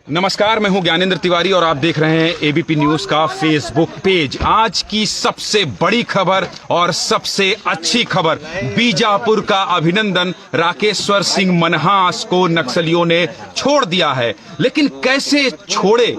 नमस्कार, मैं हूं ज्ञानेंद्र तिवारी और आप देख रहे हैं एबीपी न्यूज का फेसबुक पेज। आज की सबसे बड़ी खबर और सबसे अच्छी खबर, बीजापुर का अभिनंदन, राकेश्वर सिंह मनहास को नक्सलियों ने छोड़ दिया है। लेकिन कैसे छोड़े,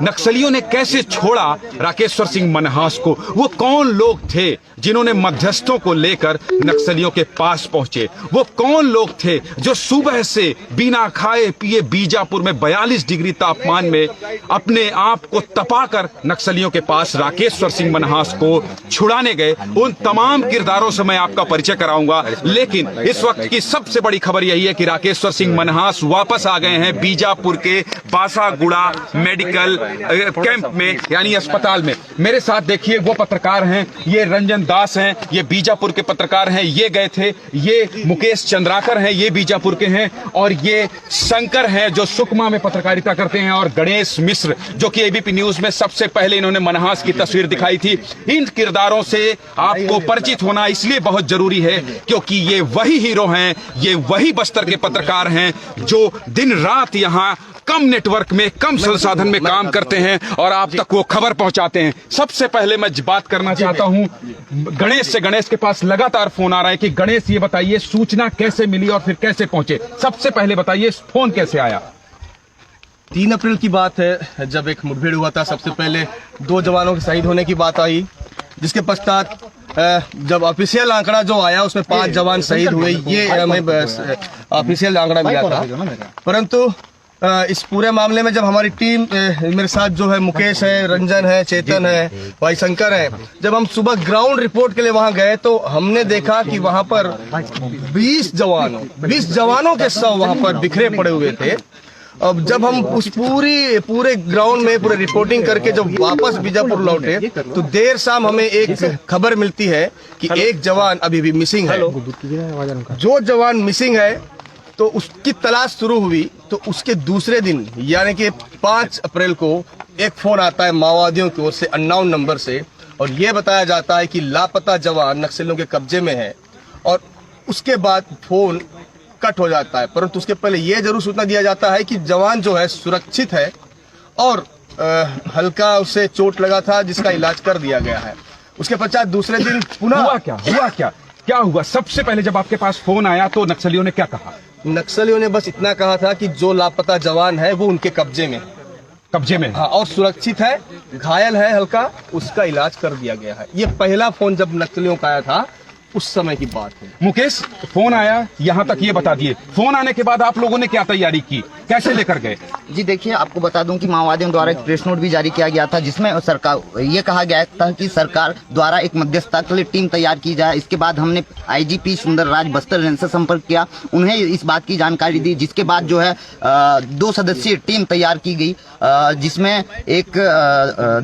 नक्सलियों ने कैसे छोड़ा राकेश्वर सिंह मनहास को? वो कौन लोग थे जिन्होंने मध्यस्थों को लेकर नक्सलियों के पास पहुंचे? वो कौन लोग थे जो सुबह से बिना खाए पिए बीजापुर में 42 डिग्री तापमान में अपने आप को तपाकर नक्सलियों के पास राकेश्वर सिंह मनहास को छुड़ाने गए? उन तमाम किरदारों से मैं आपका परिचय कराऊंगा। लेकिन इस वक्त की सबसे बड़ी खबर यही है कि राकेश्वर सिंह मनहास वापस आ गए हैं बीजापुर के बासागुड़ा मेडिकल कैंप में, यानी अस्पताल में। मेरे साथ देखिए वो पत्रकार हैं, ये रंजन दास हैं, ये बीजापुर के पत्रकार हैं, ये गए थे, ये मुकेश चंद्राकर हैं, ये बीजापुर के हैं, और ये शंकर हैं जो सुकमा में पत्रकारिता करते हैं, और गणेश मिश्र जो कि एबीपी न्यूज में सबसे पहले इन्होंने मनहास की तस्वीर दिखाई थी। इन किरदारों से आपको परिचित होना इसलिए बहुत जरूरी है क्योंकि ये वही हीरो हैं, ये वही बस्तर के पत्रकार हैं जो दिन रात यहां कम नेटवर्क में, कम संसाधन में काम करते हैं और आप तक वो खबर पहुंचाते हैं। सबसे पहले मैं बात करना चाहता हूं गणेश से। गणेश के पास लगातार फोन आ रहा है कि गणेश ये बताइए सूचना कैसे मिली और फिर कैसे पहुंचे? सबसे पहले बताइए फोन कैसे आया? 3 अप्रैल की बात है जब एक मुठभेड़ हुआ था। सबसे पहले 2 जवानों के शहीद होने की बात आई, जिसके पश्चात जब ऑफिशियल आंकड़ा जो आया उसमें 5 जवान शहीद हुए, ये हमें ऑफिशियल आंकड़ा मिला था। परंतु इस पूरे मामले में जब हमारी टीम, मेरे साथ जो है मुकेश है, रंजन है, चेतन है, भाई शंकर है, जब हम सुबह ग्राउंड रिपोर्ट के लिए वहां गए तो हमने देखा कि वहां पर 20 जवानों के शव वहां पर बिखरे पड़े हुए थे। अब जब हम उस पूरे ग्राउंड में पूरे रिपोर्टिंग करके जब वापस बीजापुर लौटे तो देर शाम हमें एक खबर मिलती है कि एक जवान अभी भी मिसिंग है। जो जवान मिसिंग है तो उसकी तलाश शुरू हुई। तो उसके दूसरे दिन यानी कि 5 अप्रैल को एक फोन आता है माओवादियों की ओर से, अननोन नंबर से, और यह बताया जाता है कि लापता जवान नक्सलियों के कब्जे में है। और उसके बाद फोन कट हो जाता है, परंतु उसके पहले यह जरूर सूचना दिया जाता है कि जवान जो है सुरक्षित है और हल्का उसे चोट लगा था जिसका इलाज कर दिया गया है। उसके पश्चात दूसरे दिन पुनः क्या हुआ? सबसे पहले जब आपके पास फोन आया तो नक्सलियों ने क्या कहा? नक्सलियों ने बस इतना कहा था कि जो लापता जवान है वो उनके कब्जे में हाँ, और सुरक्षित है, घायल है हल्का, उसका इलाज कर दिया गया है। ये पहला फोन जब नक्सलियों का आया था उस समय की बात है। मुकेश, फोन आया यहाँ तक ये बता दिए, फोन आने के बाद आप लोगों ने क्या तैयारी की, कैसे लेकर गए? जी देखिए, आपको बता दूं कि माओवादियों द्वारा एक प्रेस नोट भी जारी किया गया था जिसमें सरकार ये कहा गया था कि सरकार द्वारा एक मध्यस्थता के लिए टीम तैयार की जाए। इसके बाद हमने आईजीपी सुंदर राज बस्तर रेंज से संपर्क किया, उन्हें इस बात की जानकारी दी, जिसके बाद जो है 2 सदस्यीय टीम तैयार की गई, जिसमें एक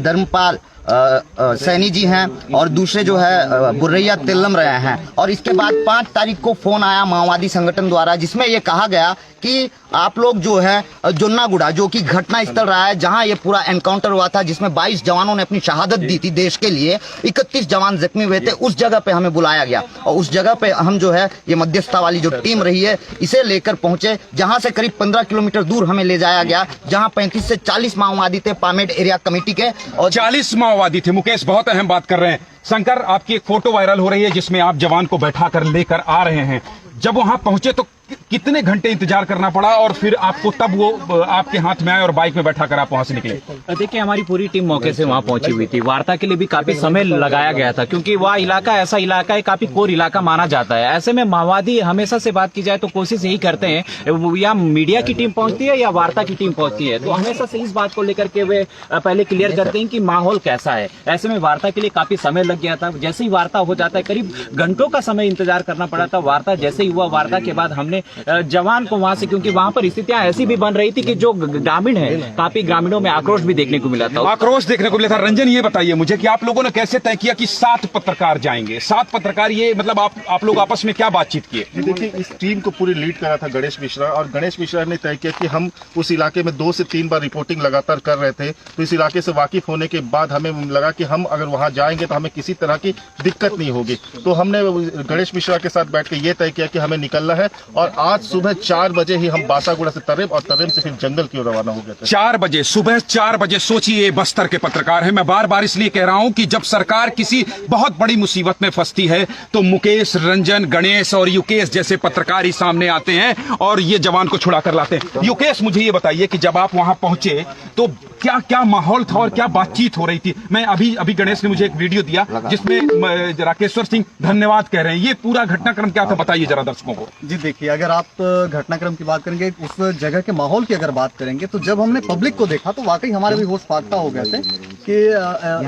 धर्मपाल सैनी जी हैं और दूसरे जो है बुर्रैया तेलम रहे हैं। और इसके बाद 5 तारीख को फोन आया माओवादी संगठन द्वारा जिसमें यह कहा गया कि आप लोग जो है जोन्नागुड़ा, जो कि घटना स्थल रहा है जहां ये पूरा एनकाउंटर हुआ था जिसमें 22 जवानों ने अपनी शहादत दी थी देश के लिए, 31 जवान जख्मी हुए थे, उस जगह पे हमें बुलाया गया और उस जगह पे हम जो है ये मध्यस्थता वाली जो टीम रही है इसे लेकर पहुंचे, जहां से करीब 15 किलोमीटर दूर हमें ले जाया गया, जहां 35 से 40 माओवादी थे पामेड एरिया कमेटी के, और 40 माओवादी थे। मुकेश, बहुत अहम बात कर रहे हैं। शंकर, आपकी एक फोटो वायरल हो रही है जिसमें आप जवान को बैठा कर लेकर आ रहे हैं। जब वहां पहुंचे तो कितने घंटे इंतजार करना पड़ा और फिर आपको तब वो आपके हाथ में आए और बाइक में बैठा कर आप वहां से निकले? देखिए, हमारी पूरी टीम मौके से वहां पहुंची हुई थी। वार्ता के लिए भी काफी समय लगाया गया था क्योंकि वह इलाका ऐसा इलाका है, काफी कोर इलाका माना जाता है। ऐसे में माओवादी हमेशा से बात की जाए तो कोशिश यही करते हैं, या मीडिया की टीम पहुंचती है या वार्ता की टीम पहुंचती है, तो हमेशा से इस बात को लेकर के वे पहले क्लियर करते हैं कि माहौल कैसा है। ऐसे में वार्ता के लिए काफी समय लग गया था। जैसे ही वार्ता हो जाता है, करीब घंटों का समय इंतजार करना पड़ा था। वार्ता जैसे ही हुआ, वार्ता के बाद हमने जवान को वहां से, क्योंकि वहां पर स्थितियां ऐसी भी बन रही थी कि जो ग्रामीण है, काफी ग्रामीणों में आक्रोश भी देखने को मिला था। आक्रोश देखने को मिला था। रंजन, ये बताइए मुझे कि आप लोगों ने कैसे तय किया कि 7 पत्रकार जाएंगे? 7 पत्रकार, ये मतलब आप लोग आपस में क्या बातचीत किए? देखिए, इस टीम को पूरी लीड करा था गणेश मिश्रा, और गणेश मिश्रा ने तय किया कि हम उस इलाके में 2 से 3 बार रिपोर्टिंग लगातार कर रहे थे, तो इस इलाके से वाकिफ होने के बाद हमें लगा कि हम अगर वहां जाएंगे तो हमें किसी तरह की दिक्कत नहीं होगी। तो हमने गणेश मिश्रा के साथ बैठ के ये तय किया कि हमें निकलना है और और आज सुबह 4 बजे ही हम बासागुड़ा से तरेम और तरेम से फिर जंगल की ओर रवाना हो गए थे। 4 बजे, सुबह 4 बजे। सोचिए, बस्तर के पत्रकार हैं। मैं बार बार इसलिए कह रहा हूं कि जब सरकार किसी बहुत बड़ी मुसीबत में फंसती है तो मुकेश, रंजन, गणेश और युकेश जैसे पत्रकार ही सामने आते हैं और ये जवान को छुड़ा कर लाते हैं। युकेश, मुझे ये बताइए कि जब आप वहां पहुंचे तो क्या क्या माहौल था और क्या बातचीत हो रही थी? मैं अभी गणेश ने मुझे एक वीडियो दिया जिसमें राकेश्वर सिंह धन्यवाद कह रहे हैं। ये पूरा घटनाक्रम क्या था, बताइए जरा दर्शकों को। जी देखिए, अगर आप घटनाक्रम की बात करेंगे, उस जगह के माहौल की अगर बात करेंगे, तो जब हमने पब्लिक को देखा तो वाकई हमारे भी होश फाख्ता हो गए थे कि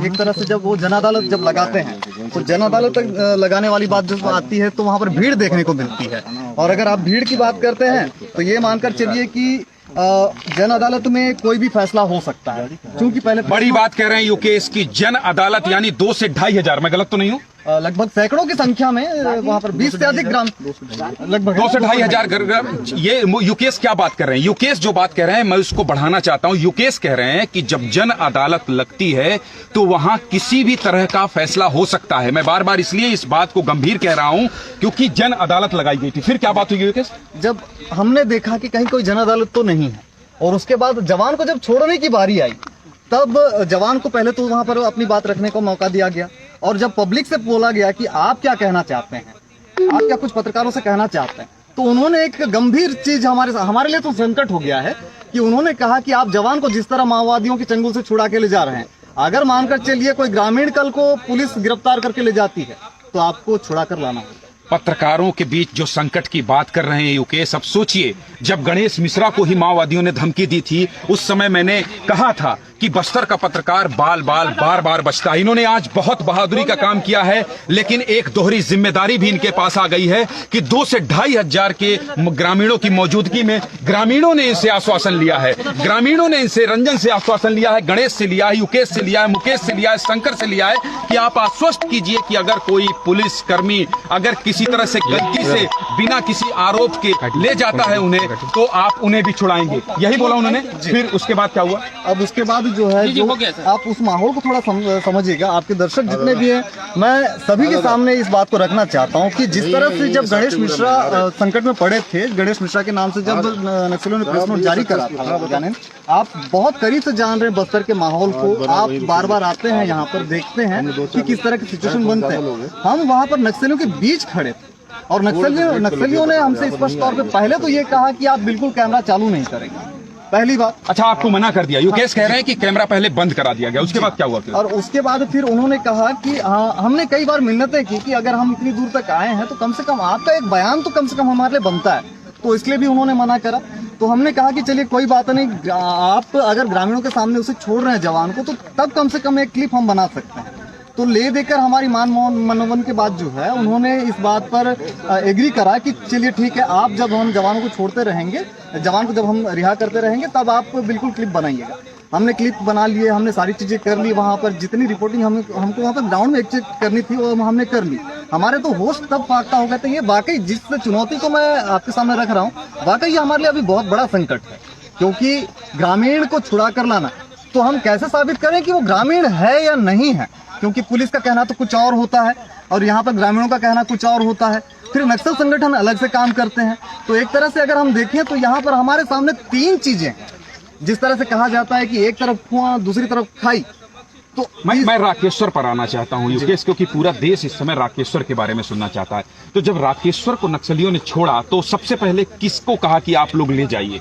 एक तरह से जब वो जन अदालत जब लगाते हैं तो जन अदालत लगाने वाली बात जब आती है तो वहाँ पर भीड़ देखने को मिलती है। और अगर आप भीड़ की बात करते हैं तो ये मानकर चलिए कि जन अदालत में कोई भी फैसला हो सकता है, क्योंकि पहले बड़ी बात कह रहे हैं युकेश की जन अदालत यानी 2 से 2.5 हजार, मैं गलत तो नहीं हूँ? लगभग सैकड़ों की संख्या में वहाँ पर 20 से अधिक ग्राम, लगभग 2 से 2.5 हजार। ये युकेश क्या बात कर रहे हैं? युकेश जो बात कर रहे हैं मैं उसको बढ़ाना चाहता हूं। युकेश कह रहे हैं कि जब जन अदालत लगती है तो वहां किसी भी तरह का फैसला हो सकता है। मैं बार बार इसलिए इस बात को गंभीर कह रहा हूं क्योंकि जन अदालत लगाई गई थी। फिर क्या बात हुई युकेश? जब हमने देखा कि कहीं कोई जन अदालत तो नहीं है और उसके बाद जवान को जब छोड़ने की बारी आई तब जवान को पहले तो वहां पर अपनी बात रखने का मौका दिया गया और जब पब्लिक से बोला गया कि आप क्या कहना चाहते हैं, आप क्या कुछ पत्रकारों से कहना चाहते हैं, तो उन्होंने एक गंभीर चीज हमारे लिए तो संकट हो गया है कि उन्होंने कहा कि आप जवान को जिस तरह माओवादियों के चंगुल से छुड़ा के ले जा रहे हैं, अगर मानकर चलिए कोई ग्रामीण कल को पुलिस गिरफ्तार करके ले जाती है तो आपको छुड़ा कर लाना होगा। पत्रकारों के बीच जो संकट की बात कर रहे हैं युकेश, अब सोचिए जब गणेश मिश्रा को ही माओवादियों ने धमकी दी थी उस समय मैंने कहा था कि बस्तर का पत्रकार बार बार बचता है। इन्होंने आज बहुत बहादुरी का काम किया है, लेकिन एक दोहरी जिम्मेदारी भी इनके पास आ गई है कि 2 से 2.5 हजार के ग्रामीणों की मौजूदगी में ग्रामीणों ने इनसे आश्वासन लिया है। ग्रामीणों ने इनसे, रंजन से आश्वासन लिया है, गणेश से लिया है, युकेश से लिया है, मुकेश से लिया है, शंकर से लिया है कि आप आश्वस्त कीजिए कि अगर कोई पुलिस कर्मी अगर किसी तरह से गलती से बिना किसी आरोप के ले जाता है उन्हें, तो आप उन्हें भी छुड़ाएंगे। यही बोला उन्होंने। फिर उसके बाद क्या हुआ? अब उसके बाद जो है जो आप उस माहौल को थोड़ा समझिएगा। आपके दर्शक जितने भी हैं, मैं सभी के सामने इस बात को रखना चाहता हूं कि जिस तरह से जब गणेश मिश्रा संकट में पड़े थे, गणेश मिश्रा के नाम से जब नक्सलियों ने प्रेस नोट जारी करा था, जाने आप बहुत करीब से जान रहे हैं बस्तर के माहौल को। आप बार बार आते हैं यहाँ पर, देखते हैं कि किस तरह की सिचुएशन बनते हैं। हम वहाँ पर नक्सलियों के बीच खड़े थे और नक्सलियों ने हमसे स्पष्ट तौर पे पहले तो ये कहा कि आप बिल्कुल कैमरा चालू नहीं करेंगे, पहली बात। अच्छा, आपको मना कर दिया? युकेश कह रहे हैं कि कैमरा पहले बंद करा दिया गया। उसके बाद क्या हुआ? और उसके बाद फिर उन्होंने कहा कि हमने कई बार मिन्नतें की कि अगर हम इतनी दूर तक आए हैं तो कम से कम आपका एक बयान तो कम से कम हमारे लिए बनता है, तो इसलिए भी उन्होंने मना करा। तो हमने कहा कि चलिए कोई बात नहीं, आप अगर ग्रामीणों के सामने उसे छोड़ रहे हैं जवान को, तो तब कम से कम एक क्लिप हम बना सकते हैं। तो ले देकर हमारी मनोवन के बाद जो है उन्होंने इस बात पर एग्री करा कि चलिए ठीक है, आप जब हम जवानों को छोड़ते रहेंगे, जवान को जब हम रिहा करते रहेंगे, तब आप बिल्कुल क्लिप बनाइएगा। हमने क्लिप बना लिए, हमने सारी चीजें कर ली। वहाँ पर जितनी रिपोर्टिंग हमको वहाँ पर ग्राउंड में एक करनी थी वो हमने कर ली। हमारे तो होश तब फाख्ता हो गए थे। ये वाकई जिस चुनौती को मैं आपके सामने रख रहा हूँ, वाकई ये हमारे लिए अभी बहुत बड़ा संकट है, क्योंकि ग्रामीण को छुड़ा कर लाना, तो हम कैसे साबित करें कि वो ग्रामीण है या नहीं है, क्योंकि पुलिस का कहना तो कुछ और होता है और यहाँ पर ग्रामीणों का कहना कुछ और होता है। फिर नक्सल संगठन अलग से काम करते हैं। तो एक तरह से अगर हम देखें तो यहाँ पर हमारे सामने 3 चीजें, जिस तरह से कहा जाता है कि एक तरफ कुआं दूसरी तरफ खाई। तो मैं राकेश्वर पर आना चाहता हूँ युकेश, क्योंकि पूरा देश इस समय राकेश्वर के बारे में सुनना चाहता है। तो जब राकेश्वर को नक्सलियों ने छोड़ा तो सबसे पहले किसको कहा कि आप लोग ले जाइए?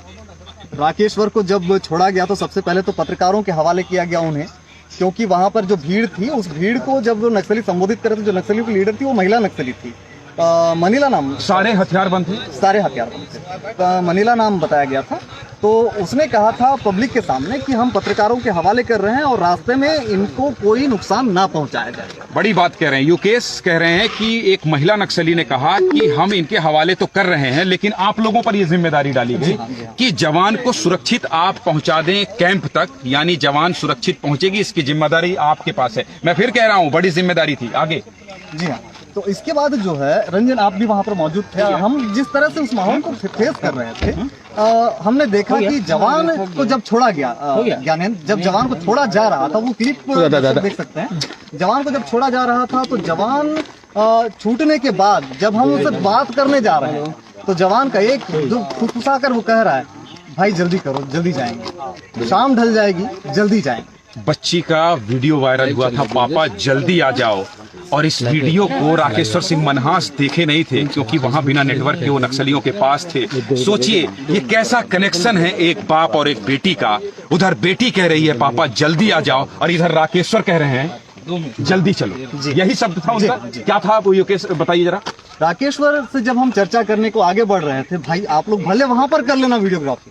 राकेश्वर को जब छोड़ा गया तो सबसे पहले तो पत्रकारों के हवाले किया गया उन्हें, क्योंकि वहां पर जो भीड़ थी, उस भीड़ को जब वो नक्सली संबोधित करे थे, जो नक्सलियों की लीडर थी वो महिला नक्सली थी, मनीला नाम। सारे हथियार बंद थे? सारे हथियार बंद थे। मनीला नाम बताया गया था। तो उसने कहा था पब्लिक के सामने कि हम पत्रकारों के हवाले कर रहे हैं और रास्ते में इनको कोई नुकसान ना पहुंचाया जाए। बड़ी बात कह रहे हैं युकेश, कह रहे हैं कि एक महिला नक्सली ने कहा कि हम इनके हवाले तो कर रहे हैं, लेकिन आप लोगों पर यह जिम्मेदारी डाली गई कि जवान को सुरक्षित आप पहुंचा दें कैंप तक, यानी जवान सुरक्षित पहुंचेगी, इसकी जिम्मेदारी आपके पास है। मैं फिर कह रहा हूं, बड़ी जिम्मेदारी थी। आगे? जी हाँ। तो इसके बाद जो है, रंजन आप भी वहां पर मौजूद थे, हम जिस तरह से उस माहौल को फेस कर रहे थे, हमने देखा कि जवान को जब छोड़ा गया, ज्ञानेंद्र, जब जवान को छोड़ा जा रहा था, वो क्लिप देख सकते हैं, जवान को जब छोड़ा जा रहा था तो जवान छूटने के बाद जब हम उससे बात करने जा रहे हैं तो जवान का एक फुसफुसा कर वो कह रहा है भाई जल्दी करो, जल्दी जाएंगे, शाम ढल जाएगी, जल्दी जाएंगे। बच्ची का वीडियो वायरल हुआ था, पापा जल्दी आ जाओ, और इस वीडियो को राकेश्वर सिंह मनहास देखे नहीं थे क्योंकि वहां बिना नेटवर्क के वो नक्सलियों के पास थे। सोचिए ये कैसा कनेक्शन है एक बाप और एक बेटी का। उधर बेटी कह रही है पापा जल्दी आ जाओ, और इधर राकेश्वर कह रहे हैं जल्दी चलो। यही शब्द था उनका। क्या था वो योगेश बताइए जरा। राकेश्वर से जब हम चर्चा करने को आगे बढ़ रहे थे, भाई आप लोग भले वहां पर कर लेना वीडियोग्राफी,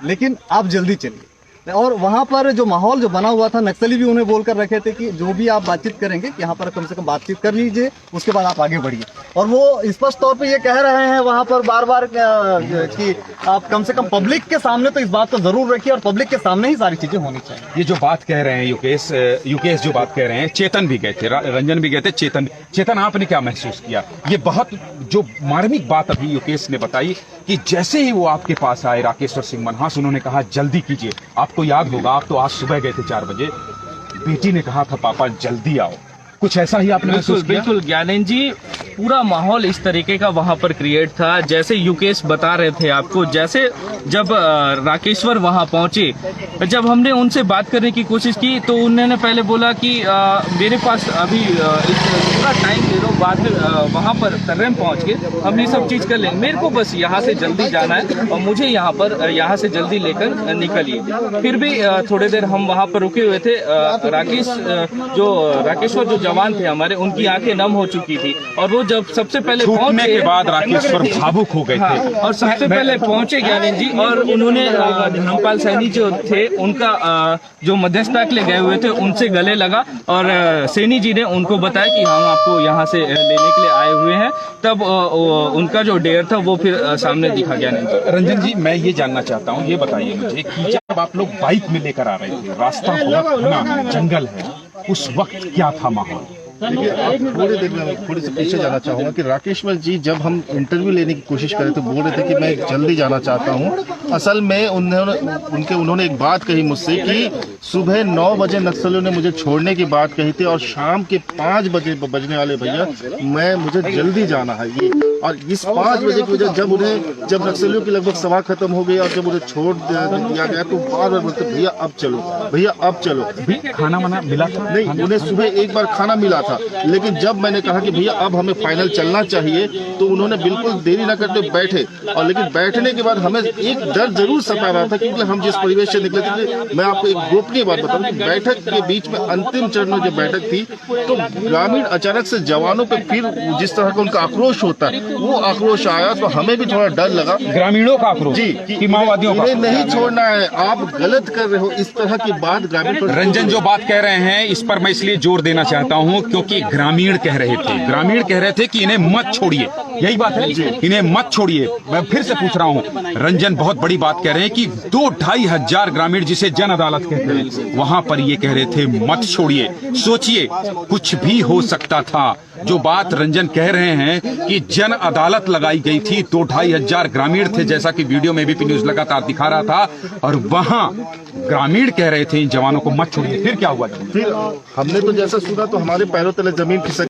लेकिन आप जल्दी चलिए। और वहां पर जो माहौल जो बना हुआ था, नक्सली भी उन्हें बोलकर रखे थे कि जो भी आप बातचीत करेंगे कि यहाँ पर कम से कम बातचीत कर लीजिए, उसके बाद आप आगे बढ़िए। और वो स्पष्ट तौर पे ये कह रहे हैं वहां पर बार बार कि आप कम से कम पब्लिक के सामने तो इस बात को जरूर रखिए, और पब्लिक के सामने ही सारी चीजें होनी चाहिए। ये जो बात कह रहे हैं युकेश जो बात कह रहे हैं, चेतन भी गए थे, रंजन भी गए थे, चेतन आपने क्या महसूस किया? ये बहुत जो मार्मिक बात अभी युकेश ने बताई कि जैसे ही वो आपके पास आए राकेश्वर सिंह मनहास, उन्होंने कहा जल्दी कीजिए। आपको याद होगा आप तो आज सुबह गए थे 4 बजे, बेटी ने कहा था पापा जल्दी आओ, कुछ ऐसा ही आपने महसूस किया? बिल्कुल ज्ञानेंद्र जी, पूरा माहौल इस तरीके का वहाँ पर क्रिएट था जैसे युकेश बता रहे थे आपको। जैसे जब राकेश्वर वहाँ पहुँचे, जब हमने उनसे बात करने की कोशिश की तो उन्होंने पहले बोला कि मेरे पास अभी पूरा टाइम दे दो, बाद में वहाँ पर तर्रेम पहुँच के हम ये सब चीज़ कर लेंगे, मेरे को बस यहाँ से जल्दी जाना है और मुझे यहाँ से जल्दी लेकर निकलिए। फिर भी थोड़ी देर हम वहाँ पर रुके हुए थे। राकेश्वर जो जवान थे हमारे, उनकी आंखें नम हो चुकी थी, और वो जब सबसे पहले छूटने के बाद राकेश्वर भावुक हो गए थे। और सबसे पहले पहुंचे ज्ञानेंद्र जी, और उन्होंने धर्मपाल सैनी जो थे उनका जो मध्यस्थता के लिए गए हुए थे उनसे गले लगा, और सैनी जी ने उनको बताया कि हम आपको यहाँ से लेने के लिए आए हुए हैं। तब उनका जो डेयर था वो फिर सामने दिखा ज्ञानेंद्र जी। रंजन जी मैं ये जानना चाहता हूँ, ये बताइए मुझे कि जब आप लोग बाइक में लेकर आ रहे थे, रास्ता बहुत घना जंगल है, उस वक्त क्या था माहौल? देखिए थोड़ी देर में थोड़ी सी पीछे जाना चाहूँगा कि राकेश्वर जी जब हम इंटरव्यू लेने की कोशिश करे तो बोल रहे थे कि मैं जल्दी जाना चाहता हूँ। असल में उन्होंने एक बात कही मुझसे कि सुबह 9 बजे नक्सलियों ने मुझे छोड़ने की बात कही थी, और शाम के 5 बजे बजने वाले भैया मुझे जल्दी जाना है ये। और इस 5 बजे की वजह जब नक्सलियों की लगभग सभा खत्म हो गई और जब उन्हें छोड़ दिया गया तो बार बार बोलते भैया अब चलो, भैया अब चलो। खाना वाना मिला था? नहीं, उन्हें सुबह एक बार खाना मिला था, लेकिन जब मैंने कहा कि भैया अब हमें फाइनल चलना चाहिए तो उन्होंने बिल्कुल देरी न करते बैठे। और लेकिन बैठने के बाद हमें एक डर जरूर सता रहा था, क्योंकि हम जिस परिवेश से निकले थे। मैं आपको एक गोपनीय बात बताऊं कि बैठक के बीच में अंतिम चरण में जब बैठक थी तो ग्रामीण अचानक से जवानों पे फिर जिस तरह का उनका आक्रोश होता है वो आक्रोश आया, तो हमें भी थोड़ा डर लगा। ग्रामीणों का आक्रोश जी कि माओवादियों का नहीं छोड़ना है, आप गलत कर रहे हो, इस तरह की बात ग्रामीण। रंजन जो बात कह रहे हैं इस पर मैं इसलिए जोर देना चाहता हूं क्योंकि ग्रामीण कह रहे थे कि इन्हें मत छोड़िए, यही बात है, इन्हें मत छोड़िए। मैं फिर से पूछ रहा हूं, रंजन बहुत बड़ी बात कह रहे हैं कि 2-2.5 हजार ग्रामीण जिसे जन अदालत कहते हैं वहां पर ये कह रहे थे मत छोड़िए। सोचिए कुछ भी हो सकता था। जो बात रंजन कह रहे हैं कि जन अदालत लगाई गई थी, 2-2.5 हजार ग्रामीण थे जैसा कि वीडियो में एबीपी न्यूज लगातार दिखा रहा था, और वहां ग्रामीण कह रहे थे इन जवानों को मत छोड़िए। फिर क्या हुआ? फिर हमने तो जैसा सुना तो हमारे पैरों तले जमीन खिसक